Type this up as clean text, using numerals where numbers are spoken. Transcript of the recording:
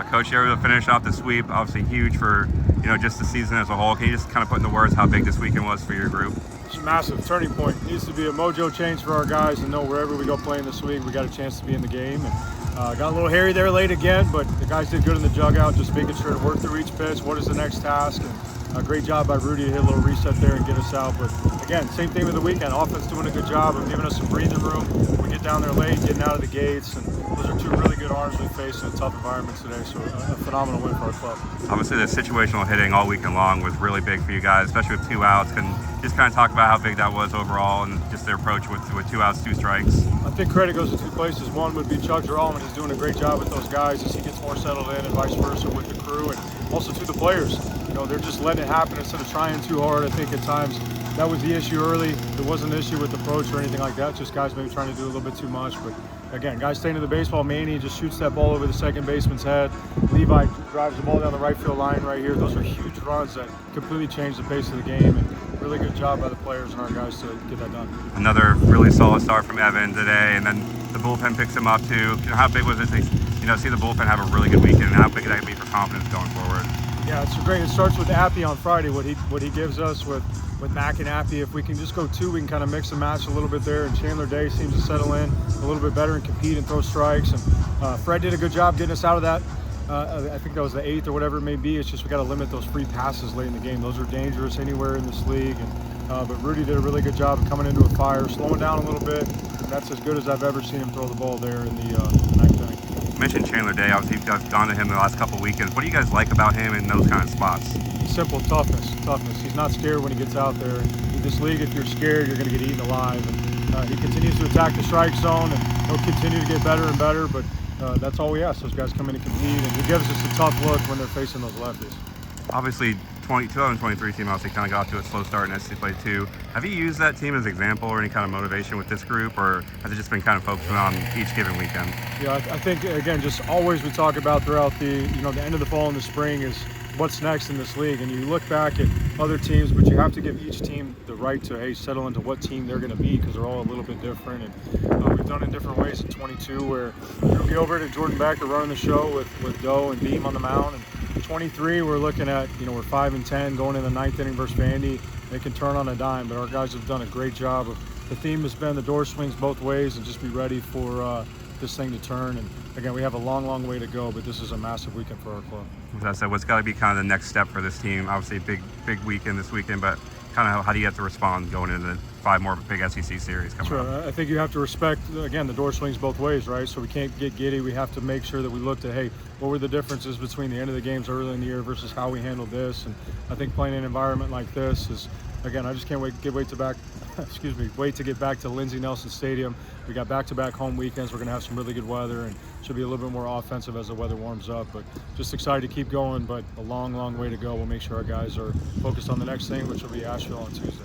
Coach, you're able to finish off the sweep, obviously huge for just the season as a whole. Can you just kind of put into words how big this weekend was for your group? It's a massive turning point. It needs to be a mojo change for our guys and know wherever we go playing this week, we got a chance to be in the game. And got a little hairy there late again, but the guys did good in the dugout, just making sure to work through each pitch. What is the next task? And a great job by Rudy to hit a little reset there and get us out. But again, same thing with the weekend. Offense doing a good job of giving us some breathing room. We get down there late, getting out of the gates, and those are two really good arms we faced in a tough environment today. So a phenomenal win for our club. Obviously, the situational hitting all weekend long was really big for you guys, especially with 2 outs. Can you just kind of talk about how big that was overall and just their approach with 2 outs, 2 strikes? I think credit goes to 2 places. One would be Chuck Geralman is doing a great job with those guys as he gets more settled in, and vice versa with the crew, and also to the players. They're just letting it happen instead of trying too hard. I think at times that was the issue early. There wasn't an issue with approach or anything like that. Just guys maybe trying to do a little bit too much. But again, guys staying to the baseball. Manny just shoots that ball over the second baseman's head. Levi drives the ball down the right field line right here. Those are huge runs that completely change the pace of the game. And really good job by the players and our guys to get that done. Another really solid start from Evan today, and then the bullpen picks him up too. How big was it to see the bullpen have a really good weekend, and how big that can be for confidence going forward? Yeah, it's great. It starts with Appy on Friday, what he gives us with Mac and Appy. If we can just go 2, we can kind of mix and match a little bit there. And Chandler Day seems to settle in a little bit better and compete and throw strikes. And Fred did a good job getting us out of that. I think that was the 8th or whatever it may be. It's just we got to limit those free passes late in the game. Those are dangerous anywhere in this league. And but Rudy did a really good job of coming into a fire, slowing down a little bit. And that's as good as I've ever seen him throw the ball there in the 9th inning. You mentioned Chandler Day. Obviously, you guys have gone to him the last couple of weekends. What do you guys like about him in those kind of spots? Simple toughness. He's not scared when he gets out there. In this league, if you're scared, you're going to get eaten alive. And he continues to attack the strike zone, and he'll continue to get better and better. But that's all we ask. Those guys come in and compete, and he gives us a tough look when they're facing those lefties. Obviously, 2023 team obviously kind of got to a slow start in SC play too. Have you used that team as an example or any kind of motivation with this group, or has it just been kind of focusing on each given weekend? Yeah, I think again, just always we talk about throughout the the end of the fall and the spring is what's next in this league, and you look back at other teams, but you have to give each team the right to settle into what team they're going to be because they're all a little bit different, and we've done it in different ways. At 22, where Gilbert and Jordan Beck are running the show with Doe and Beam on the mound, and 23, we're looking at we're 5-10 going in the 9th inning versus Vandy. They can turn on a dime, but our guys have done a great job. The theme has been the door swings both ways, and just be ready for this thing to turn. And again, we have a long way to go, but this is a massive weekend for our club. As I said, what's got to be kind of the next step for this team? Obviously, big weekend this weekend, but kind of how do you have to respond going into 5 more big SEC series coming up? I think you have to respect, again, the door swings both ways, right? So we can't get giddy. We have to make sure that we look at, hey, what were the differences between the end of the games early in the year versus how we handled this? And I think playing in an environment like this is, again, I just can't wait to get back to Lindsey Nelson Stadium. We got back-to-back home weekends. We're going to have some really good weather and should be a little bit more offensive as the weather warms up. But just excited to keep going, but a long way to go. We'll make sure our guys are focused on the next thing, which will be Asheville on Tuesday.